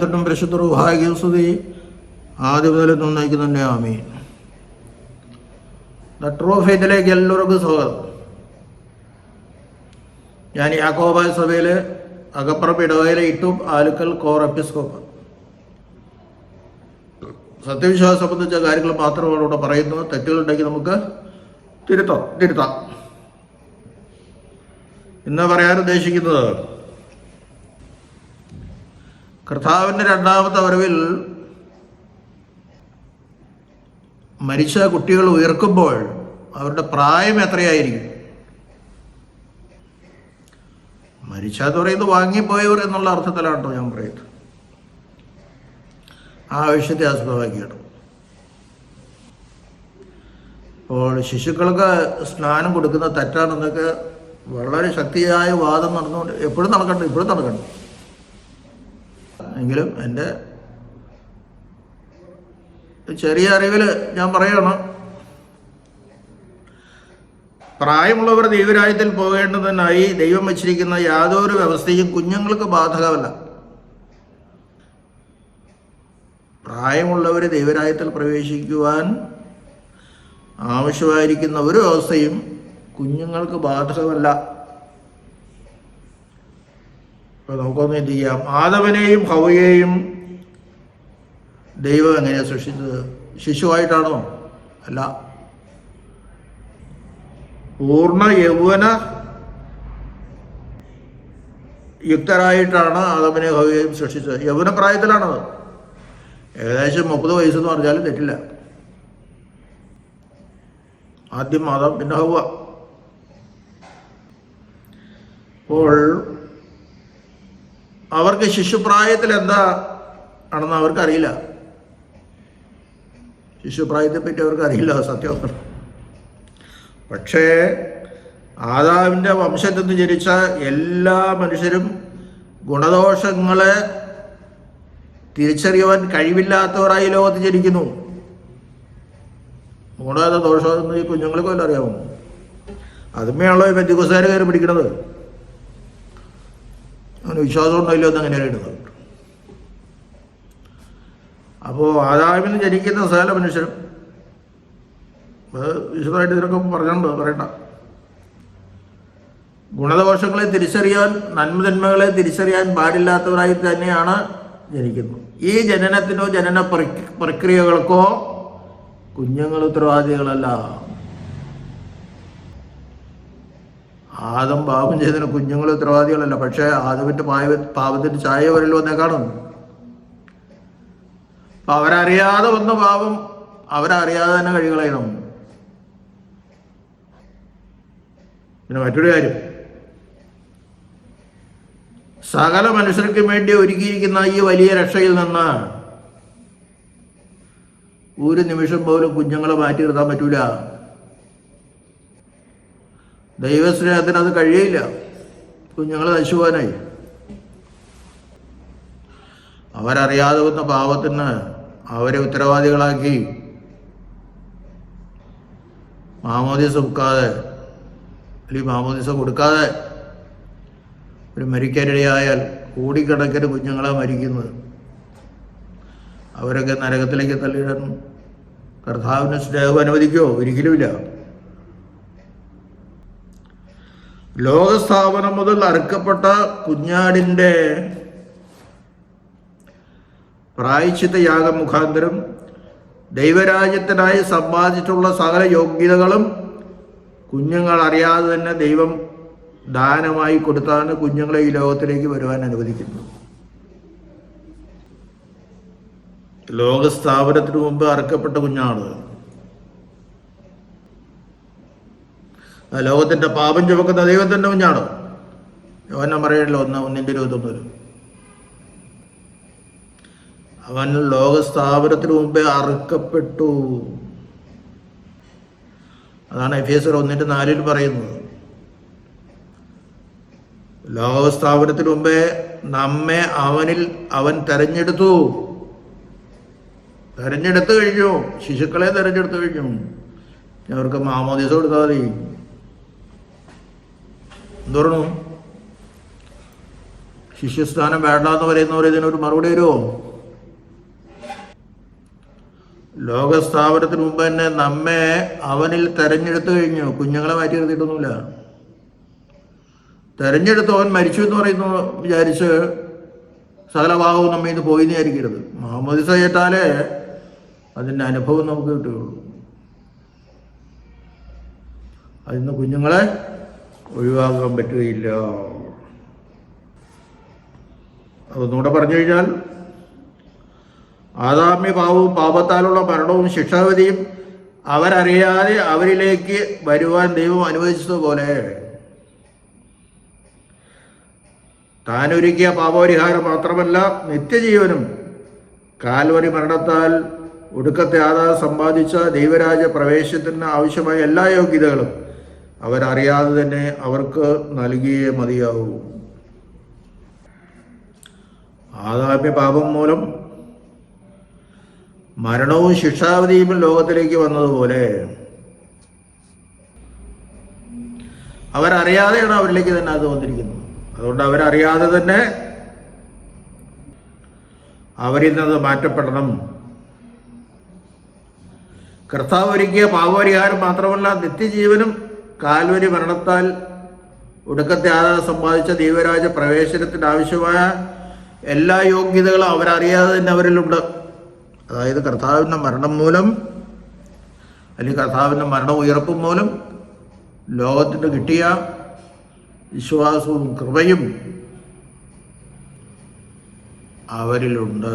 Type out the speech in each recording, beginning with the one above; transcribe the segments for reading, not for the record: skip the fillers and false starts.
പിതാവിനും പരിശുദ്ധ റൂഹായിക്കും സ്തുതി, ആദ്യം മുതൽ നന്നായിക്ക് തന്നെ ആമീൻ. ദ ട്രൂ ഫെയ്ത്തിലേക്ക് എല്ലാവർക്കും സ്വാഗതം. ഞാൻ യാക്കോബായ സഭയിലെ അകപ്പുറം ഇടവകയിലെ ഇട്ടൂപ്പ് ആലുക്കൽ കോർ എപ്പിസ്കോപ്പ്. സത്യവിശ്വാസം സംബന്ധിച്ച കാര്യങ്ങൾ മാത്രമാണ് ഇവിടെ പറയുന്നത്. തെറ്റുകളുണ്ടെങ്കിൽ നമുക്ക് തിരുത്താം. ഇന്ന് പറയാൻ ഉദ്ദേശിക്കുന്നത്, കർത്താവിൻ്റെ രണ്ടാമത്തെ വരവിൽ മരിച്ച കുട്ടികൾ ഉയർക്കുമ്പോൾ അവരുടെ പ്രായം എത്രയായിരിക്കും? മരിച്ചെന്ന് പറയുന്നത് വാങ്ങിപ്പോയവർ എന്നുള്ള അർത്ഥത്തിലാണോ ഞാൻ പറയുന്നത്? ആ ആവശ്യത്തെ ആസ്പദമാക്കിയാണ്. അപ്പോൾ ശിശുക്കൾക്ക് സ്നാനം കൊടുക്കുന്ന തെറ്റാണെന്നൊക്കെ വളരെ ശക്തിയായ വാദം നടന്നുകൊണ്ട് ഇപ്പോഴും നടക്കണ്ട. എങ്കിലും എൻ്റെ ചെറിയ അറിവിൽ ഞാൻ പറയണം, പ്രായമുള്ളവർ ദൈവരാജ്യത്തിൽ പോകേണ്ടതിനായി ദൈവം വച്ചിരിക്കുന്ന യാതൊരു വ്യവസ്ഥയും കുഞ്ഞുങ്ങൾക്ക് ബാധകമല്ല. പ്രായമുള്ളവർ ദൈവരാജ്യത്തിൽ പ്രവേശിക്കുവാൻ ആവശ്യമായിരിക്കുന്ന ഒരു വ്യവസ്ഥയും കുഞ്ഞുങ്ങൾക്ക് ബാധകമല്ല. അപ്പോൾ നമുക്കൊന്ന് എന്ത് ചെയ്യാം? ആദവനെയും ഹവ്വയെയും ദൈവം എങ്ങനെയാണ് സൃഷ്ടിച്ചത്? ശിശുവായിട്ടാണോ? അല്ല, പൂർണ്ണ യൗവന യുക്തരായിട്ടാണ് ആദവനെയും ഹവ്വയെയും സൃഷ്ടിച്ചത്. യൗവന പ്രായത്തിലാണത്. ഏകദേശം 30 വയസ്സെന്ന് പറഞ്ഞാലും തെറ്റില്ല. ആദ്യം ആദം, പിന്നെ ഹവ്വ. അപ്പോൾ അവർക്ക് ശിശുപ്രായത്തിൽ എന്താ ആണെന്ന് അവർക്കറിയില്ല. ശിശുപ്രായത്തെ പറ്റി അവർക്കറിയില്ല, സത്യം. പക്ഷേ ആദാമിൻ്റെ വംശത്തിൽ നിന്ന് ജനിച്ച എല്ലാ മനുഷ്യരും ഗുണദോഷങ്ങളെ തിരിച്ചറിയുവാൻ കഴിവില്ലാത്തവരായി ലോകത്ത് ജനിക്കുന്നു. ഗുണത ദോഷമെന്ന് ഈ കുഞ്ഞുങ്ങൾക്ക് വല്ല അറിയാമോ? അതുമേയാണല്ലോ ഈ പെന്തിക്കോസ്തുകാർ കയറി പിടിക്കണത്. അങ്ങനെ വിശ്വാസം ഉണ്ടല്ലോ എന്ന് അങ്ങനെയാണ് ഇടുന്നത്. അപ്പോൾ ആദാമിൽ ജനിക്കുന്ന സകല മനുഷ്യരും, വിശദമായിട്ട് ഇതിനൊക്കെ പറയണ്ട, ഗുണദോഷങ്ങളെ തിരിച്ചറിയാൻ, നന്മതിന്മകളെ തിരിച്ചറിയാൻ പാടില്ലാത്തവരായി തന്നെയാണ് ജനിക്കുന്നത്. ഈ ജനനത്തിനോ ജനന പ്രക്രിയകൾക്കോ കുഞ്ഞുങ്ങൾ ഉത്തരവാദികളല്ല. ആദം പാപം ചെയ്തതിന് കുഞ്ഞുങ്ങൾ ഉത്തരവാദികളല്ല. പക്ഷേ ആദമിൻ്റെ പാപത്തിൻ്റെ ചായ വരൽ വന്നേ കാണുന്നു. അപ്പം അവരറിയാതെ വന്ന പാപം അവരറിയാതെ തന്നെ കഴികളയണം. പിന്നെ മറ്റൊരു കാര്യം, സകല മനുഷ്യർക്കും വേണ്ടി ഒരുക്കിയിരിക്കുന്ന ഈ വലിയ രക്ഷയിൽ നിന്ന് ഒരു നിമിഷം പോലും കുഞ്ഞുങ്ങളെ മാറ്റി നിർത്താൻ പറ്റൂല. ദൈവസ്നേഹത്തിന് അത് കഴിയില്ല. കുഞ്ഞുങ്ങളെ നശിക്കുവാനായി അവരറിയാതെ വന്ന പാപത്തിന് അവരെ ഉത്തരവാദികളാക്കി മാമോദീസ മുക്കാതെ അല്ലെങ്കിൽ മാമോദീസ കൊടുക്കാതെ ഒരു മരിക്കാനിടയായാൽ കോടിക്കണക്കിന് കുഞ്ഞുങ്ങളെ മരിക്കുന്നത്. അവരൊക്കെ നരകത്തിലേക്ക് തള്ളിയിടാൻ കർത്താവിന് സ്നേഹം അനുവദിക്കുമോ? ഒരിക്കലുമില്ല. ലോകസ്ഥാപനം മുതൽ അറുക്കപ്പെട്ട കുഞ്ഞാടിൻ്റെ പ്രായശ്ചിത്ത യാഗം മുഖാന്തരം ദൈവരാജ്യത്തിനായി സമ്പാദിച്ചിട്ടുള്ള സകല യോഗ്യതകളും കുഞ്ഞുങ്ങൾ അറിയാതെ തന്നെ ദൈവം ദാനമായി കൊടുത്താണ് കുഞ്ഞുങ്ങളെ ഈ ലോകത്തിലേക്ക് വരുവാൻ അനുവദിക്കുന്നത്. ലോകസ്ഥാപനത്തിന് മുമ്പ് അറുക്കപ്പെട്ട കുഞ്ഞാണ്. ലോകത്തിന്റെ പാപം ചുമക്കുന്ന ദൈവത്തിന്റെ കുഞ്ഞാണ്. യോഹന്നാൻ പറയണല്ലോ 1:21. അവൻ ലോകസ്ഥാപനത്തിന് മുമ്പേ അറുക്കപ്പെട്ടു. അതാണ് എഫേസ്യർ 1:4 പറയുന്നത്. ലോകസ്ഥാപനത്തിന് മുമ്പേ നമ്മെ അവൻ തെരഞ്ഞെടുത്തു കഴിഞ്ഞു. ശിശുക്കളെ തെരഞ്ഞെടുത്തു കഴിഞ്ഞു. അവർക്ക് മാമോദീസ കൊടുത്താൽ മതി. എന്തു പറഞ്ഞു? ശിഷ്യസ്ഥാനം വേണ്ട എന്ന് പറയുന്നവർ ഇതിനൊരു മറുപടി വരുമോ? ലോകസ്ഥാപനത്തിന് മുമ്പ് തന്നെ നമ്മെ അവനിൽ തെരഞ്ഞെടുത്തു കഴിഞ്ഞു. കുഞ്ഞുങ്ങളെ മാറ്റി നിർത്തിയിട്ടൊന്നുമില്ല. തെരഞ്ഞെടുത്തവൻ മരിച്ചു എന്ന് പറയുന്നു വിചാരിച്ച് സകല ഭാഗവും നമ്മിൽ നിന്ന് പോയി എന്ന് വിചാരിക്കരുത്. മാമോദിസ ഏറ്റാലേ അതിൻ്റെ അനുഭവം നമുക്ക് കിട്ടുകയുള്ളൂ. അതിന്ന് കുഞ്ഞുങ്ങളെ ഒഴിവാക്കാൻ പറ്റുകയില്ല. അതൊന്നുകൂടെ പറഞ്ഞു കഴിഞ്ഞാൽ, ആദാമ്യ പാപവും പാപത്താലുള്ള മരണവും ശിക്ഷാവിധിയും അവരറിയാതെ അവരിലേക്ക് വരുവാൻ ദൈവം അനുവദിച്ചതുപോലെ താനൊരുക്കിയ പാപപരിഹാരം മാത്രമല്ല, നിത്യജീവനും കാൽവരി മരണത്താൽ ഒടുക്കത്തെ ആദാം സമ്പാദിച്ച ദൈവരാജ പ്രവേശനത്തിന് ആവശ്യമായ എല്ലാ യോഗ്യതകളും അവരറിയാതെ തന്നെ അവർക്ക് നൽകിയേ മതിയാവൂ. ആദാമ്യ പാപം മൂലം മരണവും ശിക്ഷാവിധിയും ലോകത്തിലേക്ക് വന്നതുപോലെ അവരറിയാതെയാണ് അവരിലേക്ക് തന്നെ അത് വന്നിരിക്കുന്നത്. അതുകൊണ്ട് അവരറിയാതെ തന്നെ അവരിൽ നിന്ന് മാറ്റപ്പെടണം. കർത്താവ് ഒരുക്കിയ പാപപരിഹാരം മാത്രമല്ല, നിത്യജീവനും കാൽവരി മരണത്താൽ ഒടുക്കത്തെ ആദാം സമ്പാദിച്ച ദൈവരാജ പ്രവേശനത്തിന് ആവശ്യമായ എല്ലാ യോഗ്യതകളും അവരറിയാതെ തന്നെ അവരിലുണ്ട്. അതായത് കർത്താവിൻ്റെ മരണം മൂലം, അല്ലെങ്കിൽ കർത്താവിൻ്റെ മരണം ഉയർപ്പും മൂലം ലോകത്തിന് കിട്ടിയ വിശ്വാസവും കൃപയും അവരിലുണ്ട്.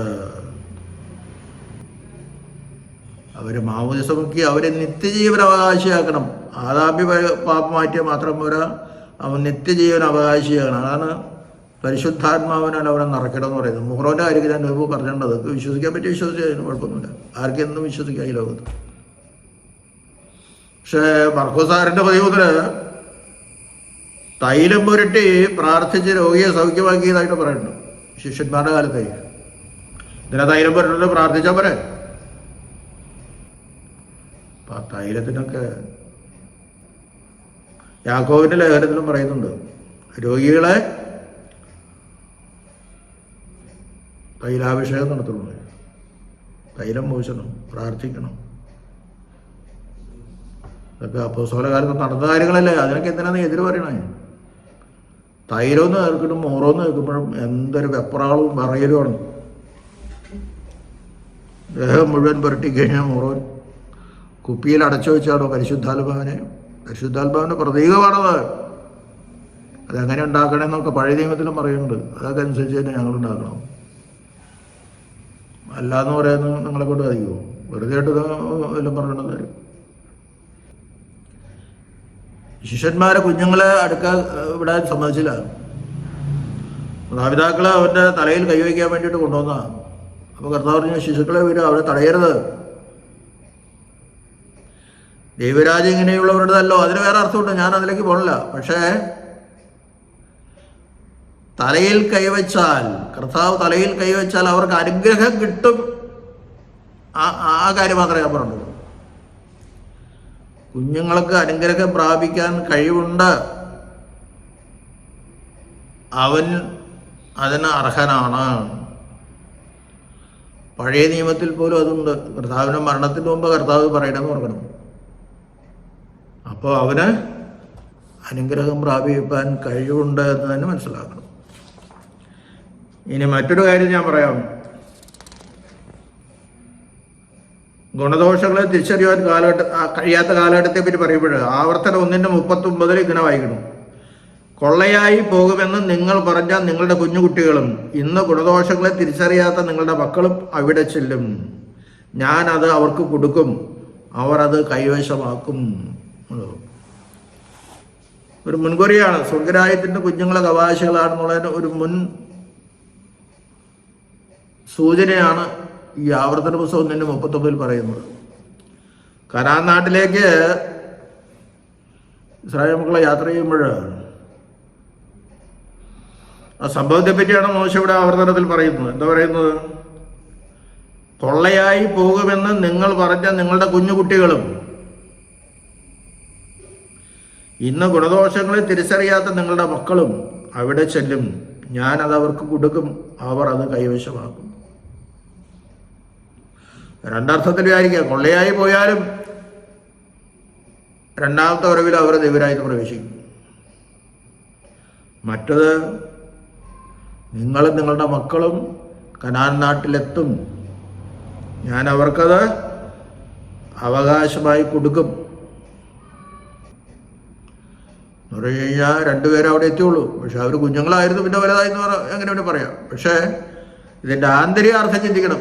അവരെ മാമോദിസ മുക്കി അവരെ നിത്യജീവൻ അവകാശിയാക്കണം. ആദാമ്യ പാപം മാറ്റിയാൽ മാത്രം പോരാ, അവൻ നിത്യജീവൻ അവകാശിയാകണം. അതാണ് പരിശുദ്ധാത്മാവിനാൽ അവനെ നിറയ്ക്കണം എന്ന് പറയുന്നത്. മുഹ്റോൻ്റെ കാര്യത്തിൽ ഞാൻ മുമ്പ് പറഞ്ഞിട്ടുണ്ട്. വിശ്വസിക്കാൻ പറ്റി വിശ്വസിച്ചതിന് കുഴപ്പമൊന്നുമില്ല. ആർക്കെന്നും വിശ്വസിക്കാം ഈ ലോകത്ത്. പക്ഷേ മർക്കോസാറിൻ്റെ പതിവുതിൽ തൈലം പുരട്ടി പ്രാർത്ഥിച്ച് രോഗിയെ സൗഖ്യമാക്കിയതായിട്ട് പറയുന്നുണ്ട് ശിഷ്യന്മാരുടെ കാലത്തെ. ഇതിനെ തൈലം പുരട്ടിട്ട് പ്രാർത്ഥിച്ചാൽ പോരെ? അപ്പം ആ തൈലത്തിനൊക്കെ യാക്കോബിൻ്റെ ലേഖനത്തിലും പറയുന്നുണ്ട്, രോഗികളെ തൈലാഭിഷേകം നടത്തണം, തൈലം പൂശണം, പ്രാർത്ഥിക്കണം. ഇതൊക്കെ അപ്പോസ്തല കാലത്ത് നടന്ന കാര്യങ്ങളല്ലേ. അതിനൊക്കെ എന്തിനാണ് എതിര് പറയണേ? തൈലമൊന്ന് കേൾക്കണം, മോറോന്ന് കേൾക്കുമ്പോഴും എന്തൊരു വെപ്രാളവും പറയലുമാണ്. ദേഹം മുഴുവൻ പുരട്ടിക്കഴിഞ്ഞാൽ മോറോൻ കുപ്പിയിൽ അടച്ചു വെച്ചാണോ പരിശുദ്ധാത്മാവിനെ? പരിശുദ്ധാത്മാവിൻ്റെ പ്രതീകമാണത്. അതെങ്ങനെ ഉണ്ടാക്കണമെന്നൊക്കെ പഴയ നിയമത്തിലും പറയുന്നുണ്ട്. അതൊക്കെ അനുസരിച്ച് തന്നെ ഞങ്ങൾ ഉണ്ടാക്കണം. അല്ലാന്ന് പറയുന്നത് നിങ്ങളെ കൊണ്ട് കഴിയുമോ? വെറുതെ ആയിട്ട് എല്ലാം പറഞ്ഞിട്ട് തരും. ശിഷ്യന്മാരെ കുഞ്ഞുങ്ങളെ അടുക്കാൻ വിടാൻ സമ്മതിച്ചില്ല. മാതാപിതാക്കളെ അവൻ്റെ തലയിൽ കൈവയ്ക്കാൻ വേണ്ടിയിട്ട് കൊണ്ടുവന്നതാണ്. അപ്പോൾ കർത്താവ് പറഞ്ഞു, ശിശുക്കളെ വീട് അവരെ തടയരുത്. ദൈവരാജ്യം ഇങ്ങനെയുള്ളവരുടേതല്ലോ. അതിന് വേറെ അർത്ഥമുണ്ട്, ഞാൻ അതിലേക്ക് പോകണില്ല. പക്ഷേ തലയിൽ കൈവച്ചാൽ, കർത്താവ് തലയിൽ കൈവച്ചാൽ അവർക്ക് അനുഗ്രഹം കിട്ടും. ആ കാര്യം മാത്രമേ ഞാൻ പറഞ്ഞുള്ളൂ. കുഞ്ഞുങ്ങൾക്ക് അനുഗ്രഹം പ്രാപിക്കാൻ കഴിവുണ്ട്. അവൻ അതിന് അർഹനാണ്. പഴയ നിയമത്തിൽ പോലും അതുണ്ട്. കർത്താവിൻ്റെ മരണത്തിന് മുമ്പ് കർത്താവ് പറയണമെന്ന് ഓർക്കണം. അപ്പോൾ അവന് അനുഗ്രഹം പ്രാപിക്കാൻ കഴിവുണ്ട് എന്ന് തന്നെ മനസ്സിലാക്കണം. ഇനി മറ്റൊരു കാര്യം ഞാൻ പറയാം. ഗുണദോഷങ്ങളെ തിരിച്ചറിയാൻ കഴിയാത്ത കാലഘട്ടത്തെ പറ്റി പറയുമ്പോൾ ആവർത്തനം 1:39 ഇങ്ങനെ വായിക്കണം. കൊള്ളയായി പോകുമെന്ന് നിങ്ങൾ പറഞ്ഞ നിങ്ങളുടെ കുഞ്ഞുകുട്ടികളും ഇന്ന് ഗുണദോഷങ്ങളെ തിരിച്ചറിയാത്ത നിങ്ങളുടെ മക്കളും അവിടെ ചെല്ലും. ഞാൻ അത് അവർക്ക് കൊടുക്കും, അവർ അത് കൈവശമാക്കും. ഒരു മുൻകുറിയാണ്. സ്വർഗരാജ്യത്തിൻ്റെ കുഞ്ഞുങ്ങളെ അവകാശികളാണെന്നുള്ളതിന് ഒരു മുൻ സൂചനയാണ് ഈ ആവർത്തന പുസ്തകം 1:39 പറയുന്നത്. കനാൻ നാട്ടിലേക്ക് ഇസ്രായേൽ മക്കളെ യാത്ര ചെയ്യുമ്പോൾ ആ സംഭവത്തെ പറ്റിയാണ് മോശ ഇവിടെ ആവർത്തനത്തിൽ പറയുന്നത്. എന്താ പറയുന്നത്? കൊള്ളയായി പോകുമെന്ന് നിങ്ങൾ പറഞ്ഞ നിങ്ങളുടെ കുഞ്ഞുകുട്ടികളും ഇന്ന് ഗുണദോഷങ്ങളെ തിരിച്ചറിയാത്ത നിങ്ങളുടെ മക്കളും അവിടെ ചെല്ലും. ഞാനത് അവർക്ക് കൊടുക്കും, അവർ അത് കൈവശമാക്കും. രണ്ടർത്ഥത്തിൽ വിചാരിക്കുക. കൊള്ളയായി പോയാലും രണ്ടാമത്തെ വരവിൽ അവർ ദൈവരാജ്യത്ത് പ്രവേശിക്കും. മറ്റത് നിങ്ങളും നിങ്ങളുടെ മക്കളും കനാൻ നാട്ടിലെത്തും, ഞാൻ അവർക്കത് അവകാശമായി കൊടുക്കും എന്ന് പറഞ്ഞു കഴിഞ്ഞാൽ രണ്ടുപേരും അവിടെ എത്തിയുള്ളൂ. പക്ഷെ അവർ കുഞ്ഞുങ്ങളായിരുന്നു, പിന്നെ വലുതായെന്ന് അങ്ങനെ വേണ്ടി പറയാം. പക്ഷേ ഇതിൻ്റെ ആന്തരിക അർത്ഥം ചിന്തിക്കണം.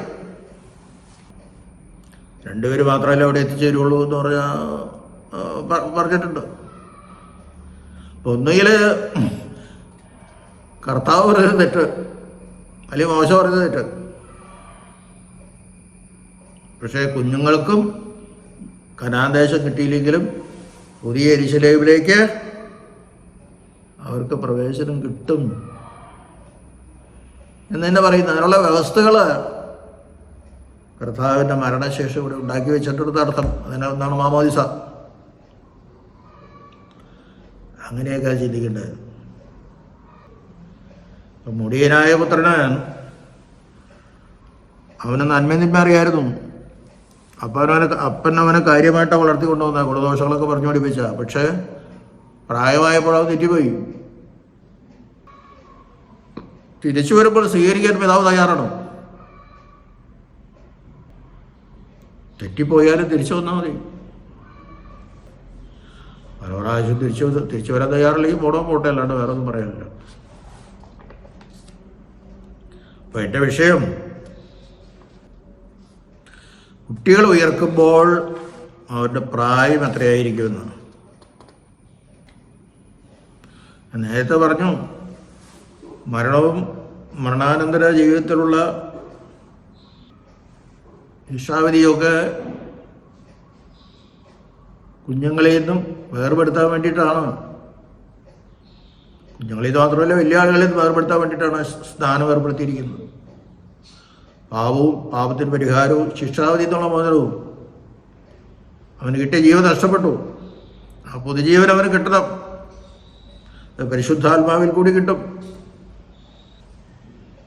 രണ്ടുപേര് മാത്രമല്ല അവിടെ എത്തിച്ചേരുള്ളൂ എന്ന് പറഞ്ഞിട്ടുണ്ട്. ഒന്നുകിൽ കർത്താവ് പറഞ്ഞത് തെറ്റ്, അല്ലെങ്കിൽ മോശം പറഞ്ഞത് തെറ്റ്. പക്ഷേ കുഞ്ഞുങ്ങൾക്കും കനാൻ ദേശം കിട്ടിയില്ലെങ്കിലും പുതിയ യെരൂശലേമിലേക്ക് അവർക്ക് പ്രവേശനം കിട്ടും എന്ന് തന്നെ പറയുന്നത്. അതിനുള്ള വ്യവസ്ഥകൾ കർത്താവിൻ്റെ മരണശേഷം ഇവിടെ ഉണ്ടാക്കി വെച്ചിട്ടുള്ള അർത്ഥം. അതിനൊന്നാണ് മാമോദിസ. അങ്ങനെയൊക്കെ ചിന്തിക്കേണ്ടത്. മുടിയനായ പുത്രന് അവന് നന്മ അറിയായിരുന്നു. അപ്പൻ അവനെ കാര്യമായിട്ടാണ് വളർത്തിക്കൊണ്ടുവന്ന, ഗുണദോഷങ്ങളൊക്കെ പറഞ്ഞു പഠിപ്പിച്ച. പക്ഷേ പ്രായമായപ്പോൾ അവൻ തെറ്റിപ്പോയി. തിരിച്ചു വരുമ്പോൾ സ്വീകരിക്കാൻ പിതാവ് തയ്യാറാണോ? തെറ്റിപ്പോയാലും തിരിച്ചു വന്നാൽ മതി. പല പ്രാവശ്യം തിരിച്ചു വരാൻ തയ്യാറില്ലെങ്കിൽ പോട്ടെ, അല്ലാണ്ട് വേറെ ഒന്നും പറയാനില്ല. അപ്പൊ എൻ്റെ വിഷയം, കുട്ടികൾ ഉയർക്കുമ്പോൾ അവരുടെ പ്രായം എത്രയായിരിക്കുമെന്ന്. നേരത്തെ പറഞ്ഞു, മരണവും മരണാനന്തര ജീവിതത്തിലുള്ള ശിക്ഷാവിധിയൊക്കെ കുഞ്ഞുങ്ങളിൽ നിന്നും വേർപെടുത്താൻ വേണ്ടിയിട്ടാണ്. കുഞ്ഞുങ്ങളിൽ നിന്ന് മാത്രമല്ല, വലിയ ആളുകളിൽ നിന്ന് വേർപെടുത്താൻ വേണ്ടിയിട്ടാണ് സ്നാനം ഏർപ്പെടുത്തിയിരിക്കുന്നത്. പാപവും പാപത്തിന് പരിഹാരവും ശിക്ഷാവിധി എന്നുള്ള മോചനവും. അവന് കിട്ടിയ ജീവൻ നഷ്ടപ്പെട്ടു. ആ പുതുജീവൻ അവന് കിട്ടണം. പരിശുദ്ധാത്മാവിൽ കൂടി കിട്ടും.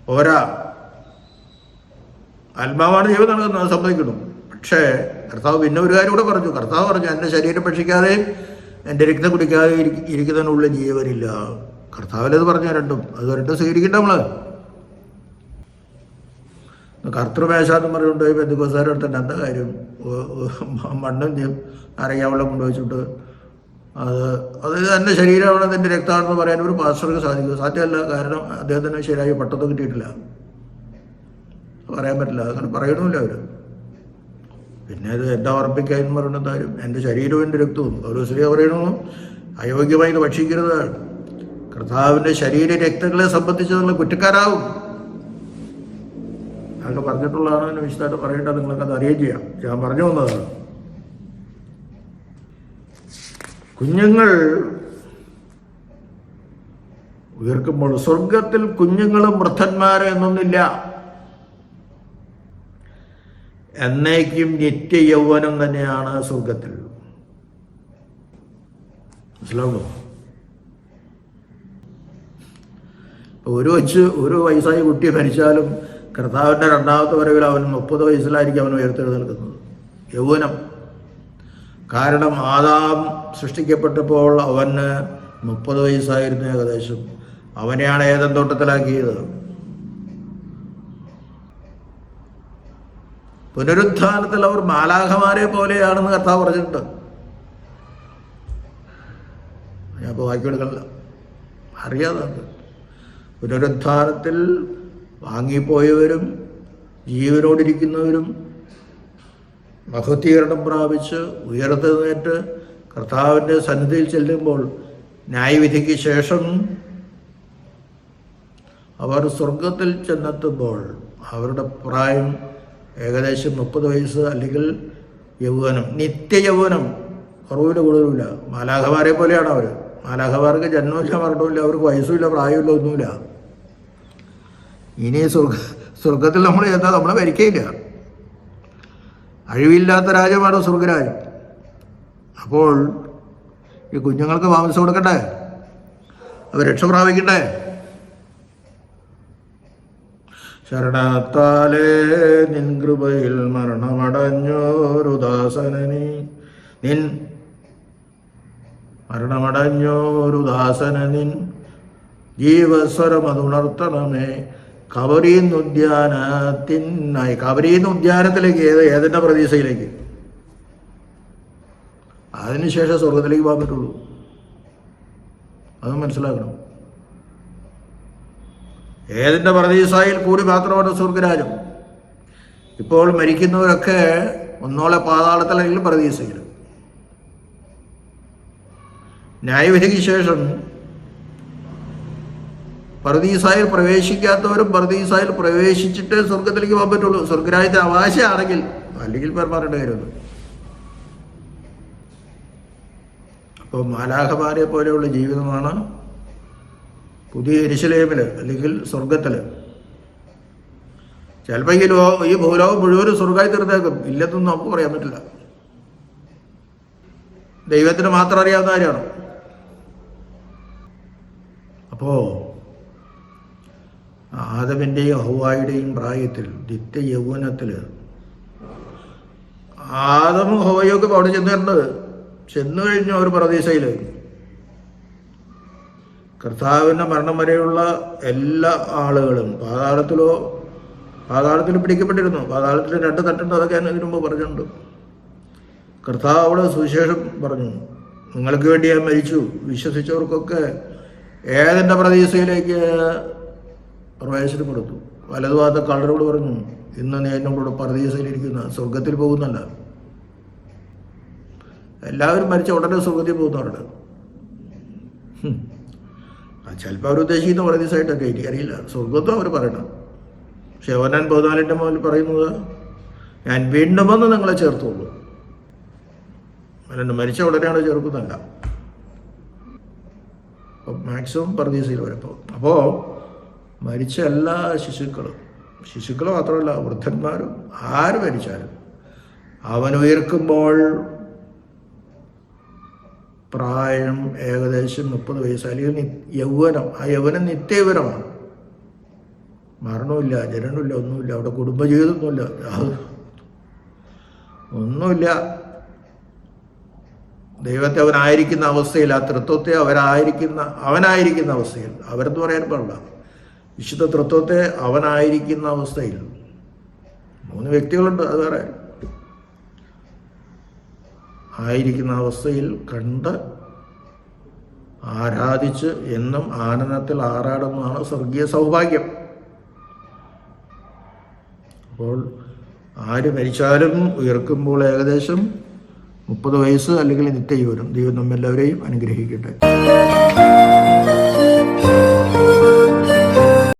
പോരാ, ആത്മാവാണ് ജീവൻ നൽകുന്നത്, സമ്മതിക്കണം. പക്ഷേ കർത്താവ് പിന്നെ ഒരു കാര്യം കൂടെ പറഞ്ഞു. കർത്താവ് പറഞ്ഞു, എൻ്റെ ശരീരം ഭക്ഷിക്കാതെയും എൻ്റെ രക്തം കുടിക്കാതെ ഇരിക്കുന്നതിനുള്ള ജീവനില്ല. കർത്താവിലത് പറഞ്ഞു രണ്ടും. അത് രണ്ടും സ്വീകരിക്കണ്ട നമ്മൾ. കർത്തൃമേശാന്ന് പറഞ്ഞുകൊണ്ട് പെന്തക്കോസ്തുകാരുടെ അടുത്ത് എന്താ കാര്യം? മണ്ണും അരയ്യാവെള്ളം കൊണ്ടുവച്ചിട്ട് അത് എൻ്റെ ശരീരമാണ്, എൻ്റെ രക്തമാണെന്ന് പറയാൻ ഒരു പാസ്റ്റർക്ക് സാധിക്കും? സാധ്യമല്ല. കാരണം അദ്ദേഹത്തിന് ശരിയായി പട്ടത്വം കിട്ടിയിട്ടില്ല, പറയാൻ പറ്റില്ല. അങ്ങനെ പറയണമില്ല അവർ. പിന്നെ അത് എന്താ ഉറപ്പിക്കാമെന്ന് പറയുന്നത് ആരും? എൻ്റെ ശരീരവും എൻ്റെ രക്തവും. ഓരോ സ്ത്രീ പറയണു, അയോഗ്യമായി ഇത് ഭക്ഷിക്കരുത്. കർത്താവിൻ്റെ ശരീര രക്തങ്ങളെ സംബന്ധിച്ച് കുറ്റക്കാരാവും. അതൊക്കെ പറഞ്ഞിട്ടുള്ളതാണ്. എന്നെ വിശദമായിട്ട് പറയേണ്ടത്, നിങ്ങൾക്കത് അറിയുകയും ചെയ്യാം. ഞാൻ പറഞ്ഞു വന്നതാണ്. കുഞ്ഞുങ്ങൾ ഉയർക്കുമ്പോൾ സ്വർഗത്തിൽ കുഞ്ഞുങ്ങളും വൃദ്ധന്മാരെ എന്നൊന്നില്ല. എന്നേക്കും നിത്യ യൗവനം തന്നെയാണ് സ്വർഗത്തിൽ. മനസ്സിലാവുമോ? ഒരു വയസ്സായ കുട്ടി മരിച്ചാലും കർത്താവിൻ്റെ രണ്ടാമത്തെ വരവിൽ അവൻ 30 വയസ്സിലായിരിക്കും അവൻ ഉയർത്തെഴുന്നേൽക്കുന്നത്. യൗവനം. കാരണം ആദാം സൃഷ്ടിക്കപ്പെട്ടപ്പോൾ അവന് 30 വയസ്സായിരുന്നു ഏകദേശം. അവനെയാണ് ഏദൻ തോട്ടത്തിലാക്കിയത്. പുനരുത്ഥാനത്തിൽ അവർ മാലാഖമാരെ പോലെയാണെന്ന് കർത്താവ് പറഞ്ഞിട്ടുണ്ട്. ഞാൻ ഇപ്പോൾ വായിക്കെടുക്കണില്ല, അറിയാതെ. പുനരുത്ഥാനത്തിൽ വാങ്ങിപ്പോയവരും ജീവനോടിരിക്കുന്നവരും മഹത്വീകരണം പ്രാപിച്ച് ഉയർത്തെഴുന്നേറ്റ് കർത്താവിൻ്റെ സന്നിധിയിൽ ചെല്ലുമ്പോൾ ന്യായവിധിക്ക് ശേഷം അവർ സ്വർഗത്തിൽ ചെന്നെത്തുമ്പോൾ അവരുടെ പ്രായം ഏകദേശം 30 വയസ്സ്, അല്ലെങ്കിൽ യൗവനം, നിത്യ യൗവനം. കുറവില്ല, കൂടുതലുമില്ല. മാലാഖമാരെ പോലെയാണ് അവർ. മാലാഖമാർക്ക് ജന്മമില്ല, മരണമില്ല, അവർക്ക് വയസ്സുമില്ല, പ്രായമില്ല, ഒന്നുമില്ല. ഇനി സ്വർഗത്തിൽ നമ്മൾ എന്താ, നമ്മളെ ഭരിക്കയില്ല. അഴിവില്ലാത്ത രാജ്യമാണ് സ്വർഗരാജ്യം. അപ്പോൾ ഈ കുഞ്ഞുങ്ങൾക്ക് മാംസം കൊടുക്കണ്ടേ? അവർ രക്ഷ പ്രാപിക്കണ്ടേ? ശരണത്താലേ നിൻ കൃപയിൽ മരണമടഞ്ഞോരു ദാസനനി നിൻ മരണമടഞ്ഞോരു ദാസനനിൻ ജീവസ്വരമതുണർത്തണമേ. കബരീന്നുദ്യാനത്തിനായി കബരീന്നുദ്യാനത്തിലേക്ക് ഏതിൻ്റെ പ്രതീക്ഷയിലേക്ക്? അതിനുശേഷം സ്വർഗത്തിലേക്ക് പോകാൻ പറ്റുള്ളൂ. അത് മനസ്സിലാക്കണം. ഏതിൻ്റെ പ്രതീക്ഷയിൽ കൂടി മാത്രമാണ് സ്വർഗരാജ്യം. ഇപ്പോൾ മരിക്കുന്നവരൊക്കെ ഒന്നോളെ പാതാളത്തിൽ അല്ലെങ്കിൽ പ്രതീക്ഷയിൽ. ന്യായവിധിക്ക് ശേഷം പർദീസായിൽ പ്രവേശിക്കാത്തവരും പർദീസായിൽ പ്രവേശിച്ചിട്ട് സ്വർഗത്തിലേക്ക് പോകാൻ പറ്റുള്ളൂ. സ്വർഗരാജ്യത്തിന് അവകാശമാണെങ്കിൽ, അല്ലെങ്കിൽ പെരുമാറേണ്ട കാര്യമുള്ളൂ. അപ്പോൾ മാലാഖമാരെ പോലെയുള്ള ജീവിതമാണ് പുതിയ യെരുശലേമിൽ അല്ലെങ്കിൽ സ്വർഗത്തിൽ. ചിലപ്പോൾ ഈ ഭൂലോകം മുഴുവനും സ്വർഗമായി തീർന്നേക്കും. ഇല്ലെന്നൊന്നും നമുക്ക് പറയാൻ പറ്റില്ല. ദൈവത്തിന് മാത്രം അറിയാവുന്ന കാര്യമാണ്. അപ്പോൾ ആദമിൻ്റെയും ഹവ്വായുടെയും പ്രായത്തിൽ നിത്യ യൗവനത്തിൽ ആദമും ഹവ്വയൊക്കെ അവിടെ ചെന്നു കഴിഞ്ഞു അവർ പ്രതീക്ഷയിൽ. കർത്താവിൻ്റെ മരണം വരെയുള്ള എല്ലാ ആളുകളും പാതാളത്തിൽ പിടിക്കപ്പെട്ടിരുന്നു. പാതാളത്തിൽ 2 തട്ടുണ്ട്. അതൊക്കെ ഞാൻ ഇതിനു മുമ്പ് പറഞ്ഞിട്ടുണ്ട്. കർത്താവ് അവിടെ സുവിശേഷം പറഞ്ഞു, നിങ്ങൾക്ക് വേണ്ടി ഞാൻ മരിച്ചു. വിശ്വസിച്ചവർക്കൊക്കെ ഏതിൻ്റെ പ്രതീക്ഷയിലേക്ക് പ്രവേശനം കൊടുത്തു. വലതുഭാഗത്തെ കള്ളരോട് പറഞ്ഞു, ഇന്ന് നീ എന്നോട് പ്രതീക്ഷയിലിരിക്കുന്ന സ്വർഗത്തിൽ പോകുന്നല്ല. എല്ലാവരും മരിച്ച ഉടനെ സ്വർഗത്തിൽ പോകുന്നവരുണ്ട്. ചിലപ്പോൾ അവർ ഉദ്ദേശിക്കുന്ന പ്രതീക്ഷയായിട്ടൊക്കെ എനിക്കറിയില്ല. സ്വർഗത്തും അവർ പറയണം. പക്ഷെ യോഹന്നാൻ 14 മുതൽ പറയുന്നത്, ഞാൻ വീണ്ടും വന്ന് നിങ്ങളെ ചേർത്തുള്ളൂ. അല്ലാണ്ട് മരിച്ച ഉടനെയാണ് ചേർക്കുന്നതല്ല. അപ്പോൾ മാക്സിമം പ്രതീക്ഷയിൽ വരപ്പോൾ. അപ്പോൾ മരിച്ച എല്ലാ ശിശുക്കൾ മാത്രമല്ല, വൃദ്ധന്മാരും ആര് മരിച്ചാലും അവൻ ഉയർക്കുമ്പോൾ പ്രായം ഏകദേശം 30 വയസ്സ്, അല്ലെങ്കിൽ യൗവനം. ആ യൗവനം നിത്യയൗവനമാണ്. മരണമില്ല, ജനനമില്ല, ഒന്നുമില്ല. അവിടെ കുടുംബജീവിതമൊന്നുമില്ല, ഒന്നുമില്ല. ദൈവത്തെ അവനായിരിക്കുന്ന അവസ്ഥയിൽ, ആ തൃത്വത്തെ അവനായിരിക്കുന്ന അവസ്ഥയിൽ, അവരെന്ന് പറയാൻ പാടില്ല, വിശുദ്ധ തൃത്വത്തെ അവനായിരിക്കുന്ന അവസ്ഥയിൽ 3 വ്യക്തികളുണ്ട്. അത് വേറെ ആയിരിക്കുന്ന അവസ്ഥയിൽ കണ്ട് ആരാധിച്ച് എന്നും ആനന്ദത്തിൽ ആറാടുന്നതാണ് സ്വർഗീയ സൗഭാഗ്യം. അപ്പോൾ ആര് മരിച്ചാലും ഉയർക്കുമ്പോൾ ഏകദേശം 30 വയസ്സ് അല്ലെങ്കിൽ നിത്യജീവനം. ദൈവം നമ്മെല്ലാവരെയും അനുഗ്രഹിക്കട്ടെ.